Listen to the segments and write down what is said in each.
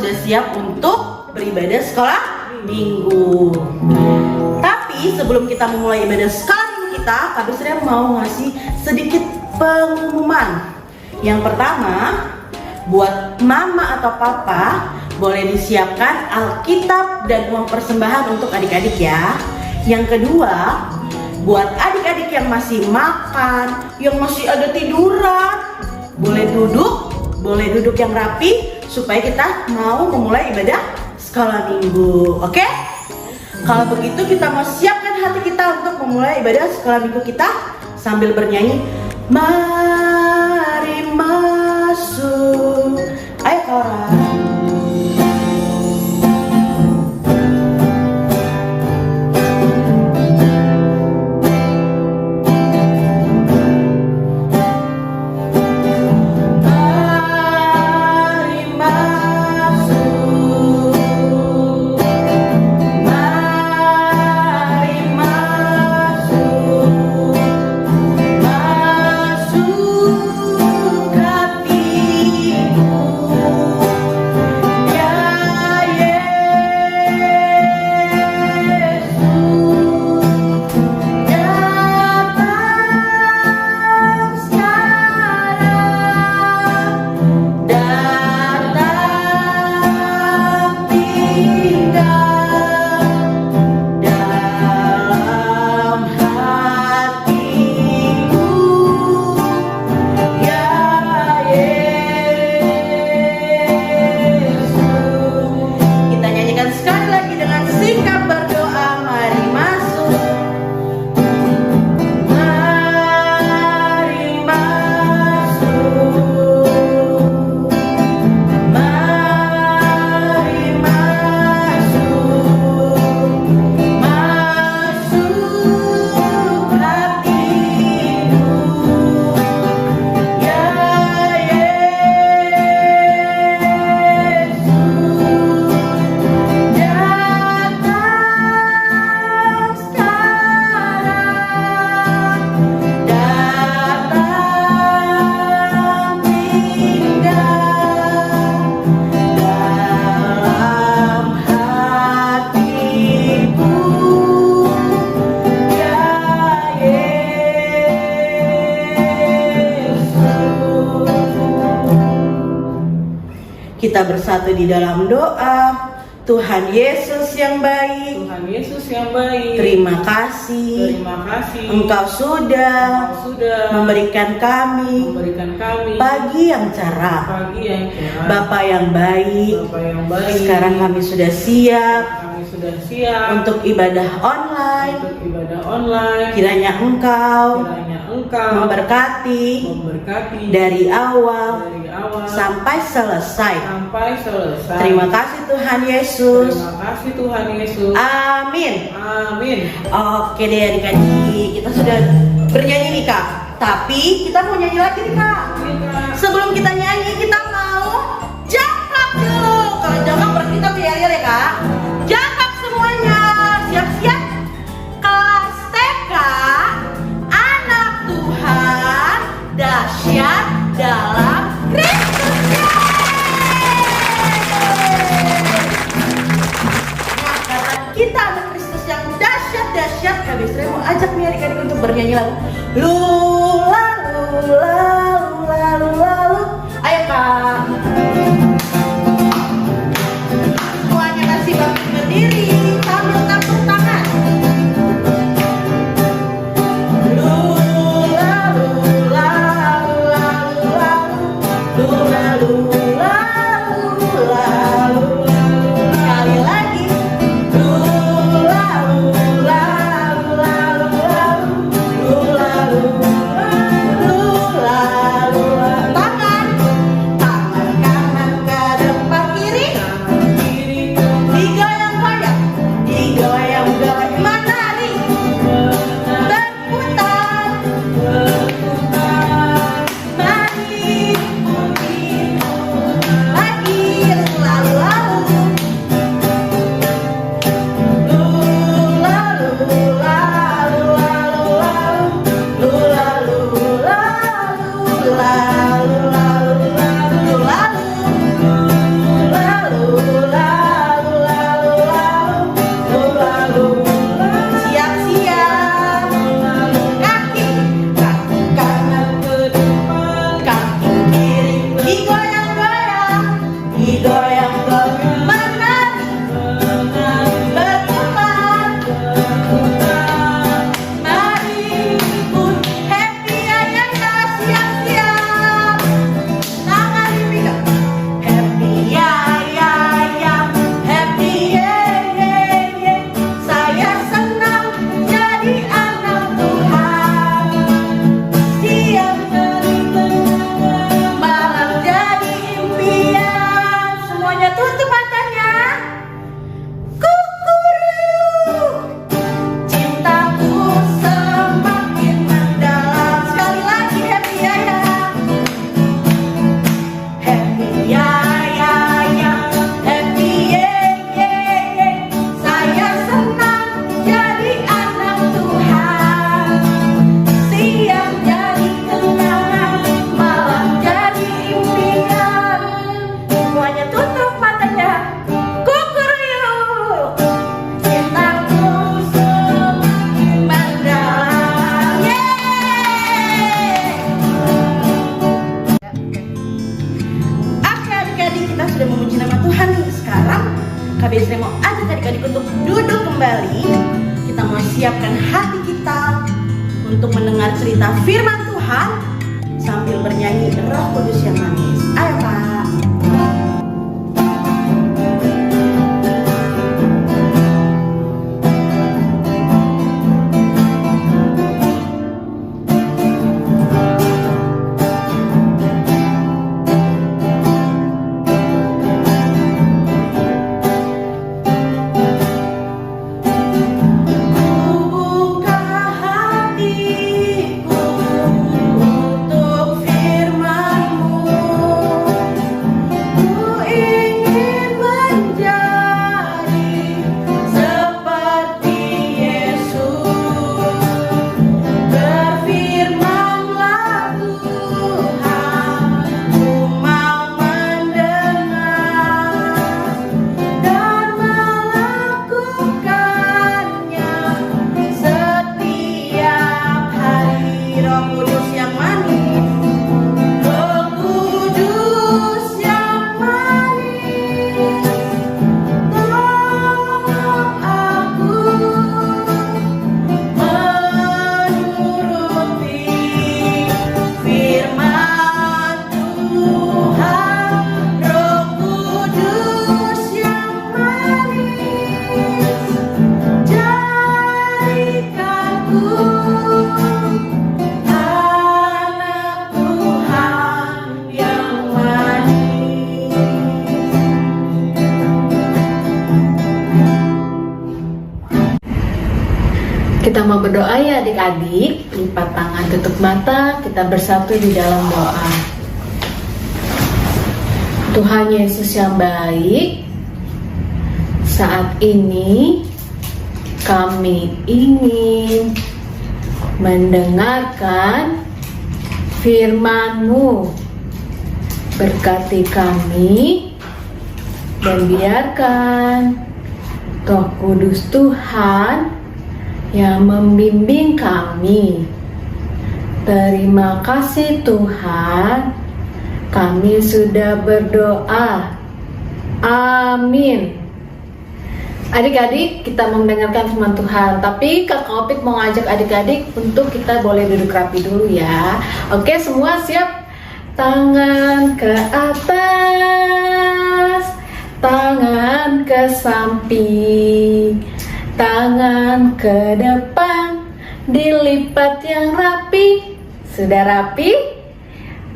sudah siap untuk beribadah sekolah minggu. Tapi sebelum kita memulai ibadah sekolah minggu kita, Kak Bisri mau ngasih sedikit pengumuman. Yang pertama, buat mama atau papa boleh disiapkan Alkitab dan uang persembahan untuk adik-adik ya. Yang kedua, buat adik-adik yang masih makan, yang masih ada tiduran, boleh duduk yang rapi supaya kita mau memulai ibadah sekolah minggu. Oke? Kalau begitu kita mau siapkan hati kita untuk memulai ibadah sekolah minggu kita sambil bernyanyi, mari masuk. Ayo Kora. Kita bersatu di dalam doa. Tuhan Yesus yang baik, Tuhan Yesus yang baik, terima kasih Engkau sudah memberikan kami pagi yang cerah, Bapa yang baik. Sekarang kami sudah siap untuk ibadah online. Kiranya Engkau memberkati dari awal sampai selesai. Terima kasih Tuhan Yesus. Amin. Oke deh adik-adik, kita sudah bernyanyi nih Kak. Tapi kita mau nyanyi lagi nih Kak. Sebelum kita nyanyi, kita mau jangkap dulu. Kalau jangkap berarti kita yel-yel ya Kak. Jangkap semuanya. Siap-siap. Kelas TK, anak Tuhan, dahsyat dalam Kristus. Nah, karena kita anak Kristus yang dahsyat, Kak Bisri mau ajak nih adik-adik untuk bernyanyi lagu Lula Lula Lula Lula. Ayo Kak. Semuanya kasih bangkit berdiri sambil tepuk tangan. Lula Lula Lula Lula Lula Lula Lula. Sekali lagi. Lula Lula Lula Lula Lula Lula. Tapi saya mau ajak adik-adik untuk duduk kembali. Kita mau siapkan hati kita untuk mendengar cerita firman Tuhan sambil bernyanyi Roh Kudus yang manis. Ayo Pak. Kita mau berdoa ya adik-adik, lipat tangan, tutup mata, kita bersatu di dalam doa. Tuhan Yesus yang baik, saat ini kami ingin mendengarkan firman-Mu. Berkati kami dan biarkan Roh Kudus Tuhan yang membimbing kami. Terima kasih Tuhan, kami sudah berdoa. Amin. Adik-adik, kita mendengarkan firman Tuhan, tapi Kakak Opik mau ngajak adik-adik untuk kita boleh duduk rapi dulu ya. Oke, semua siap? Tangan ke atas, tangan ke samping, tangan ke depan, dilipat yang rapi. Sudah rapi?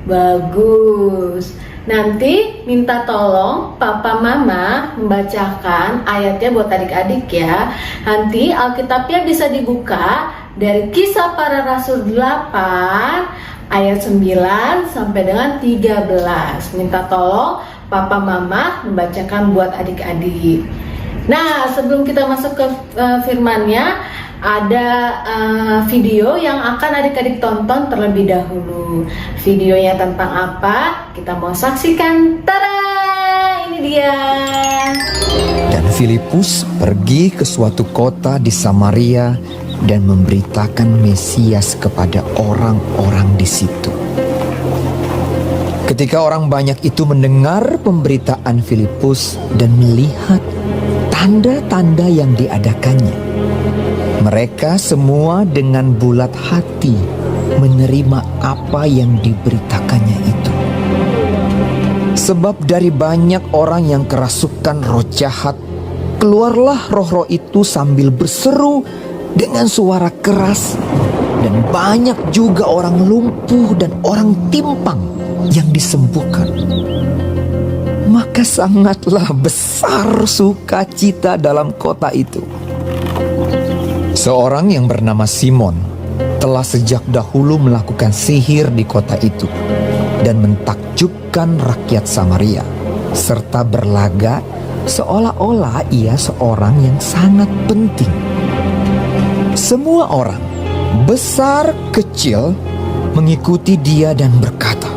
Bagus. Nanti minta tolong Papa Mama membacakan ayatnya buat adik-adik ya. Nanti Alkitabnya bisa dibuka dari Kisah Para Rasul 8 ayat 9 sampai dengan 13. Minta tolong Papa Mama membacakan buat adik-adik. Nah, sebelum kita masuk ke firman-Nya, ada video yang akan adik-adik tonton terlebih dahulu. Videonya tentang apa? Kita mau saksikan. Tada! Ini dia. Dan Filipus pergi ke suatu kota di Samaria dan memberitakan Mesias kepada orang-orang di situ. Ketika orang banyak itu mendengar pemberitaan Filipus dan melihat tanda-tanda yang diadakannya, mereka semua dengan bulat hati menerima apa yang diberitakannya itu. Sebab dari banyak orang yang kerasukan roh jahat, keluarlah roh-roh itu sambil berseru dengan suara keras, dan banyak juga orang lumpuh dan orang timpang yang disembuhkan. Maka sangatlah besar sukacita dalam kota itu. Seorang yang bernama Simon telah sejak dahulu melakukan sihir di kota itu dan mentakjubkan rakyat Samaria, serta berlagak seolah-olah ia seorang yang sangat penting. Semua orang, besar kecil, mengikuti dia dan berkata,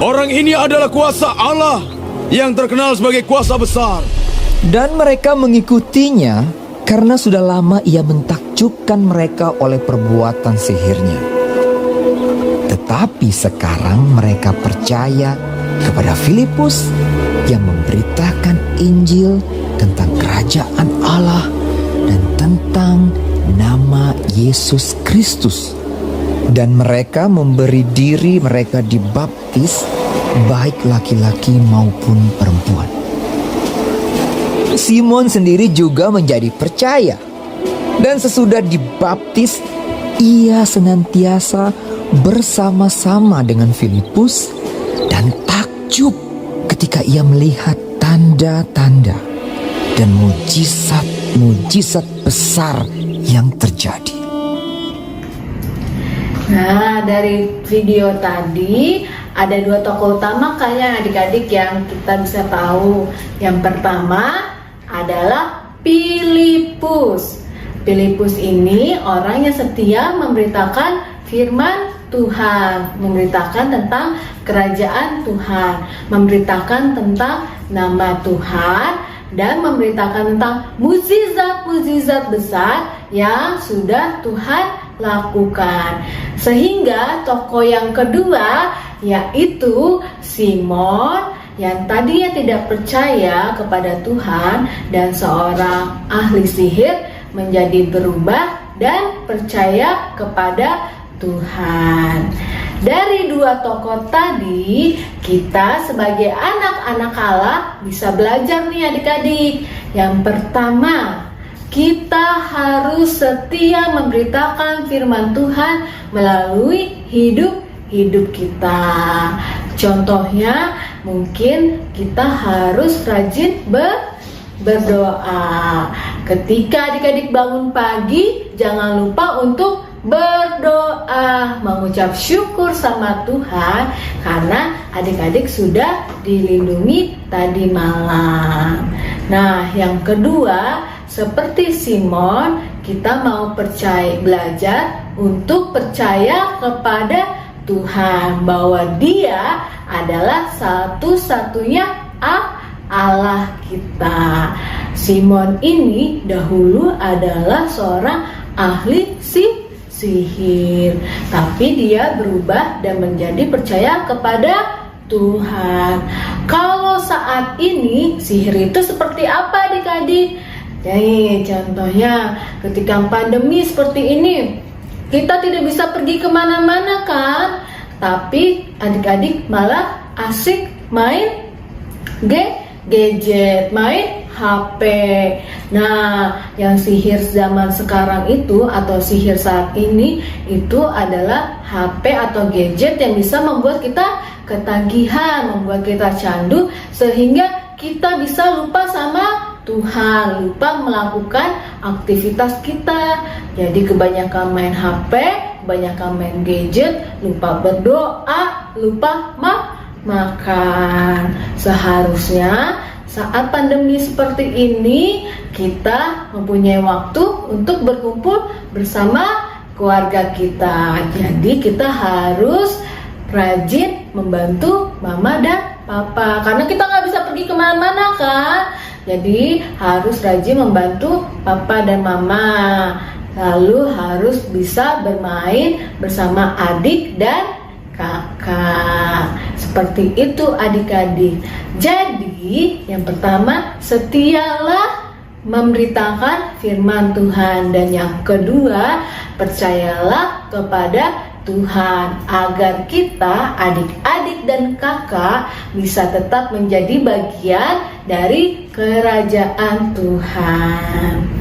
"Orang ini adalah kuasa Allah yang terkenal sebagai kuasa besar." Dan mereka mengikutinya karena sudah lama ia mentakjubkan mereka oleh perbuatan sihirnya. Tetapi sekarang mereka percaya kepada Filipus yang memberitakan Injil tentang kerajaan kerajaan Allah dan tentang nama Yesus Kristus. Dan mereka memberi diri mereka dibaptis, baik laki-laki maupun perempuan. Simon sendiri juga menjadi percaya. Dan sesudah dibaptis, ia senantiasa bersama-sama dengan Filipus dan takjub ketika ia melihat tanda-tanda dan mujizat-mujizat besar yang terjadi. Nah, dari video tadi ada dua tokoh utama kayaknya adik-adik yang kita bisa tahu. Yang pertama adalah Filipus. Filipus ini orang yang setia memberitakan firman Tuhan, memberitakan tentang kerajaan Tuhan, memberitakan tentang nama Tuhan, dan memberitakan tentang mukjizat-mukjizat besar yang sudah Tuhan lakukan. Sehingga tokoh yang kedua yaitu Simon yang tadinya tidak percaya kepada Tuhan dan seorang ahli sihir menjadi berubah dan percaya kepada Tuhan. Dari dua tokoh tadi, kita sebagai anak-anak Allah bisa belajar nih adik-adik. Yang pertama, kita harus setia memberitakan firman Tuhan melalui hidup kita. Contohnya, mungkin kita harus rajin berdoa. Ketika adik-adik bangun pagi, jangan lupa untuk berdoa, mengucap syukur sama Tuhan karena adik-adik sudah dilindungi tadi malam. Nah, yang kedua, seperti Simon, kita mau belajar untuk percaya kepada Tuhan bahwa Dia adalah satu-satunya Allah kita. Simon ini dahulu adalah seorang ahli sihir, tapi dia berubah dan menjadi percaya kepada Tuhan. Kalau saat ini sihir itu seperti apa adik-adik? Jadi contohnya ketika pandemi seperti ini, kita tidak bisa pergi kemana-mana kan? Tapi adik-adik malah asik main gadget, main HP. Nah, yang sihir zaman sekarang itu atau sihir saat ini itu adalah HP atau gadget yang bisa membuat kita ketagihan, membuat kita candu sehingga kita bisa lupa sama Tuhan, lupa melakukan aktivitas kita. Jadi kebanyakan main HP, kebanyakan main gadget, lupa berdoa, lupa makan. Seharusnya saat pandemi seperti ini kita mempunyai waktu untuk berkumpul bersama keluarga kita. Jadi kita harus rajin membantu mama dan papa karena kita nggak bisa pergi kemana-mana kan. Jadi harus rajin membantu papa dan mama. Lalu harus bisa bermain bersama adik dan kakak. Seperti itu adik-adik. Jadi yang pertama, setialah memberitakan firman Tuhan. Dan yang kedua, percayalah kepada Tuhan agar kita, adik-adik dan kakak bisa tetap menjadi bagian dari kerajaan Tuhan.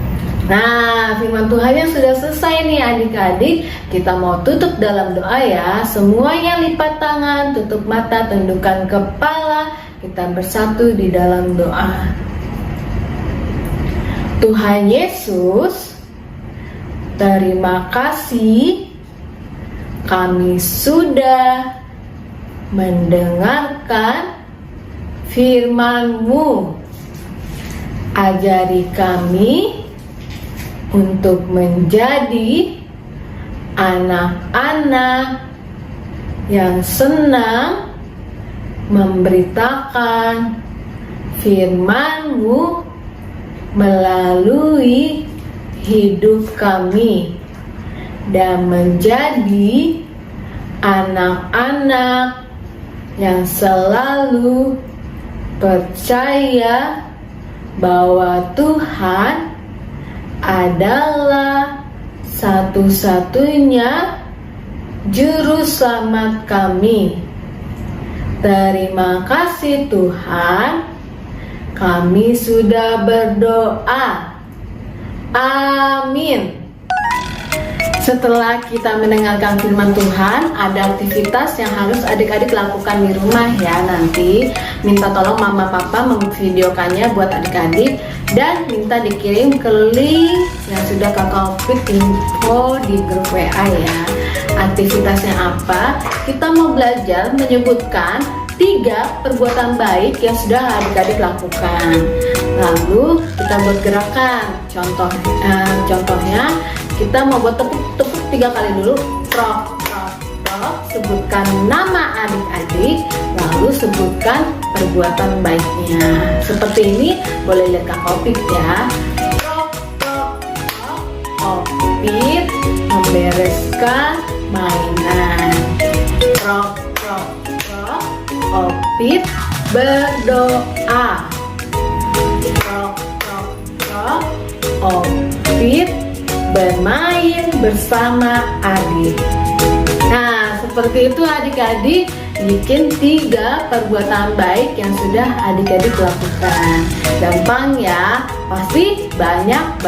Nah, firman Tuhan yang sudah selesai nih adik-adik. Kita mau tutup dalam doa ya. Semuanya lipat tangan, tutup mata, tundukkan kepala. Kita bersatu di dalam doa. Tuhan Yesus, terima kasih kami sudah mendengarkan firman-Mu. Ajari kami untuk menjadi anak-anak yang senang memberitakan firman-Mu melalui hidup kami dan menjadi anak-anak yang selalu percaya bahwa Tuhan adalah satu-satunya juru selamat kami. Terima kasih Tuhan, kami sudah berdoa. Amin. Setelah kita mendengarkan firman Tuhan, ada aktivitas yang harus adik-adik lakukan di rumah ya. Nanti minta tolong mama papa memvideokannya buat adik-adik dan minta dikirim ke link yang sudah kakak Opik info di grup WA ya. Aktivitasnya apa? Kita mau belajar menyebutkan 3 perbuatan baik yang sudah adik-adik lakukan. Lalu kita buat gerakan. Contohnya kita mau buat tepuk 3 kali dulu. Prok, prok, prok. Sebutkan nama adik-adik, lalu sebutkan perbuatan baiknya. Seperti ini, boleh lihat Kak Opik ya. Prok, prok, prok. Opik membereskan mainan. Prok, prok, prok. Opik berdoa. Prok, prok, prok. Opik bermain bersama adik. Nah, seperti itu adik-adik, bikin 3 perbuatan baik yang sudah adik-adik lakukan. Gampang ya, pasti banyak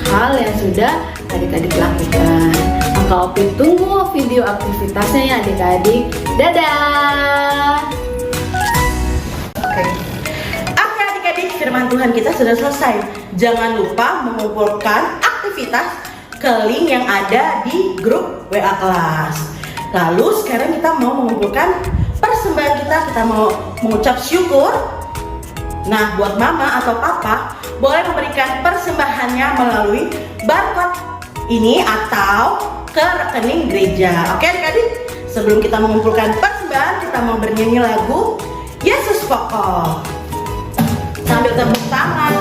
hal yang sudah adik-adik lakukan. Maka Opik tunggu video aktivitasnya ya adik-adik. Dadah. Oke adik-adik, firman Tuhan kita sudah selesai. Jangan lupa mengumpulkan aktivitas ke link yang ada di grup WA kelas. Lalu sekarang kita mau mengumpulkan persembahan kita mau mengucap syukur. Nah, buat mama atau papa boleh memberikan persembahannya melalui barcode ini atau ke rekening gereja. Oke adik-adik, sebelum kita mengumpulkan persembahan, kita mau bernyanyi lagu Yesus Pokok sambil tepuk tangan.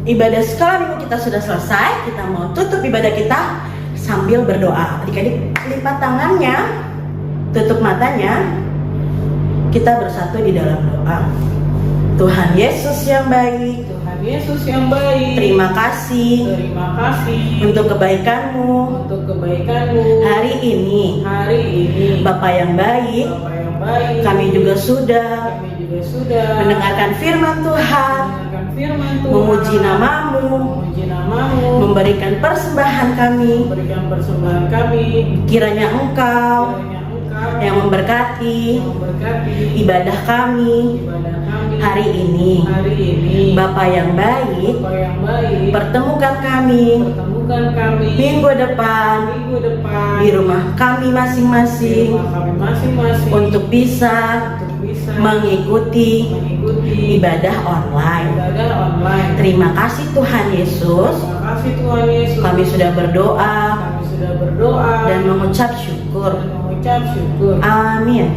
Ibadah sekolah minggu kita sudah selesai. Kita mau tutup ibadah kita sambil berdoa. Adik-adik lipat tangannya, tutup matanya. Kita bersatu di dalam doa. Tuhan Yesus yang baik, Tuhan Yesus yang baik, terima kasih untuk kebaikan-Mu. Hari ini Bapa yang baik, kami juga sudah mendengarkan firman Tuhan, memuji namamu, memberikan persembahan kami. Kiranya Engkau yang memberkati ibadah kami hari ini. Bapa yang baik, pertemukan kami minggu depan di rumah kami masing-masing untuk bisa mengikuti ibadah online. Terima kasih Tuhan Yesus. Kami sudah berdoa dan mengucap syukur. Amin.